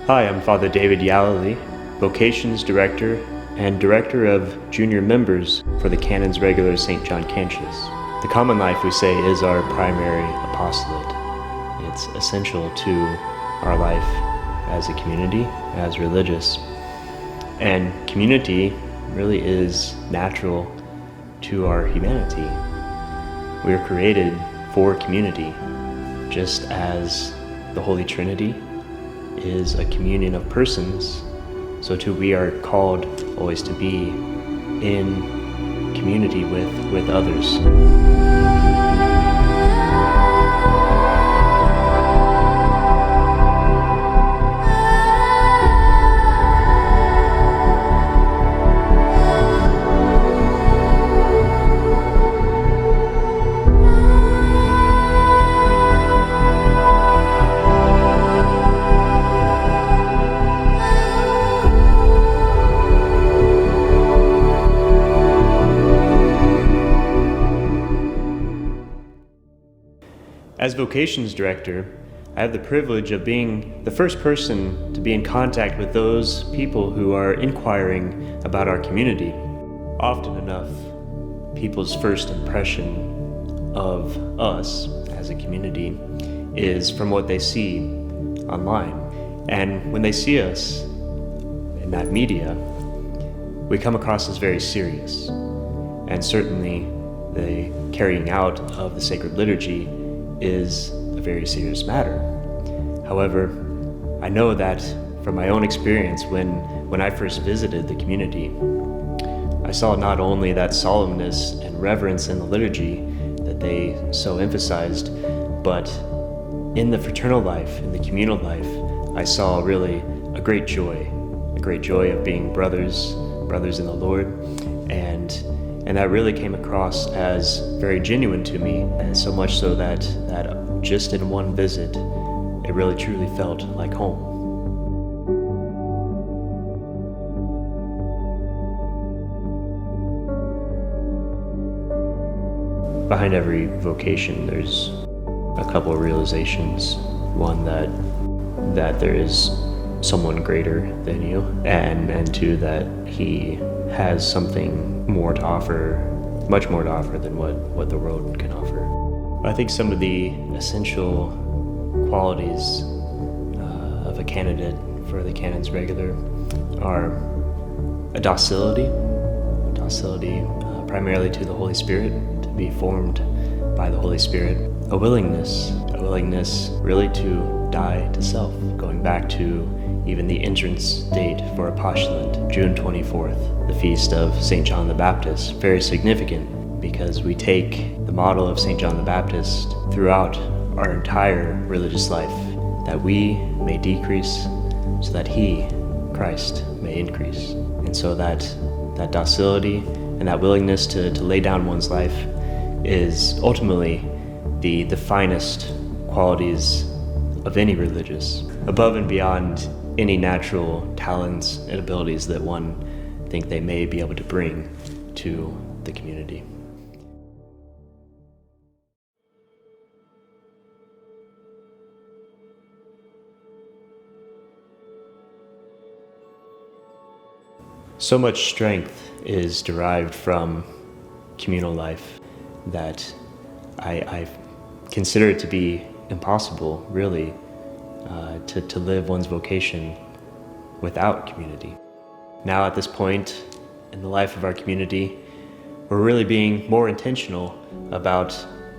Hi, I'm Father David Yallely, Vocations Director and Director of Junior Members for the Canons Regular St. John Cantius. The common life, we say, is our primary apostolate. It's essential to our life as a community, as religious. And community really is natural to our humanity. We are created for community, just as the Holy Trinity is a communion of persons, so too we are called always to be in community with others. As Vocations Director, I have the privilege of being the first person to be in contact with those people who are inquiring about our community. Often enough, people's first impression of us as a community is from what they see online. And when they see us in that media, we come across as very serious. And certainly the carrying out of the sacred liturgy is a very serious matter. However, I know that from my own experience when I first visited the community, I saw not only that solemnness and reverence in the liturgy that they so emphasized, but in the fraternal life, in the communal life, I saw really a great joy of being brothers in the Lord, and that really came across as very genuine to me, and so much so that just in one visit, it really truly felt like home. Behind every vocation, there's a couple of realizations. One, that there is someone greater than you, and two, that he has something more to offer, much more to offer than what the world can offer. I think some of the essential qualities of a candidate for the Canons Regular are a docility primarily to the Holy Spirit, to be formed by the Holy Spirit, a willingness really to die to self, going back to even the entrance date for a postulant, June 24th, the feast of St. John the Baptist. Very significant because we take the model of St. John the Baptist throughout our entire religious life, that we may decrease so that he, Christ, may increase. And so that docility and that willingness to lay down one's life is ultimately the finest qualities of any religious, above and beyond any natural talents and abilities that one think they may be able to bring to the community. So much strength is derived from communal life that I consider it to be impossible, really, to live one's vocation without community. Now at this point in the life of our community, we're really being more intentional about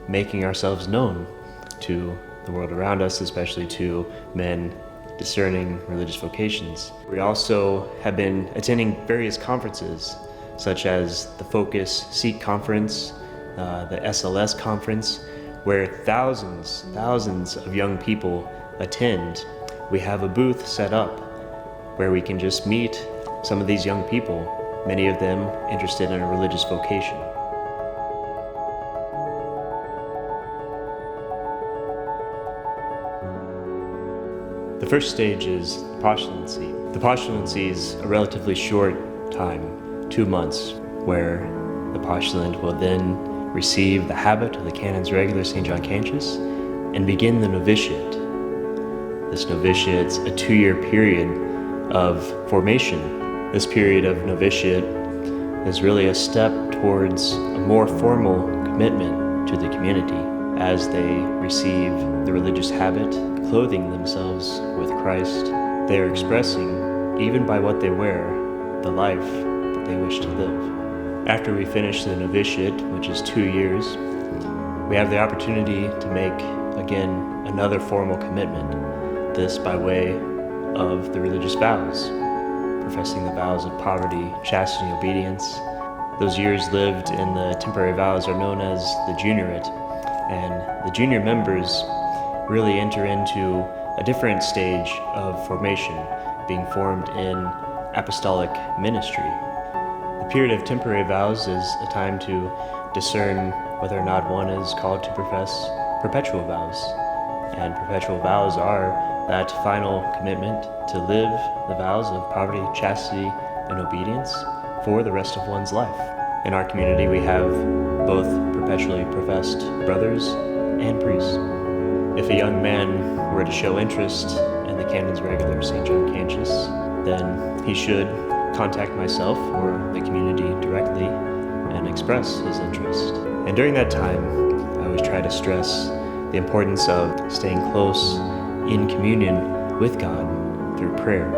making ourselves known to the world around us, especially to men discerning religious vocations. We also have been attending various conferences, such as the Focus Seek Conference, the SLS Conference, where thousands of young people attend. We have a booth set up where we can just meet some of these young people, many of them interested in a religious vocation. The first stage is postulancy. The postulancy is a relatively short time, 2 months, where the postulant will then receive the habit of the Canons Regular St. John Cantius and begin the novitiate. This novitiate's a 2-year period of formation. This period of novitiate is really a step towards a more formal commitment to the community as they receive the religious habit, clothing themselves with Christ. They are expressing, even by what they wear, the life that they wish to live. After we finish the novitiate, which is 2 years, we have the opportunity to make, again, another formal commitment, this by way of the religious vows, professing the vows of poverty, chastity, obedience. Those years lived in the temporary vows are known as the juniorate, and the junior members really enter into a different stage of formation, being formed in apostolic ministry. The period of temporary vows is a time to discern whether or not one is called to profess perpetual vows. And perpetual vows are that final commitment to live the vows of poverty, chastity, and obedience for the rest of one's life. In our community, we have both perpetually professed brothers and priests. If a young man were to show interest in the Canons Regular of St. John Cantius, then he should contact myself or the community directly and express his interest. And during that time, I always try to stress the importance of staying close in communion with God through prayer.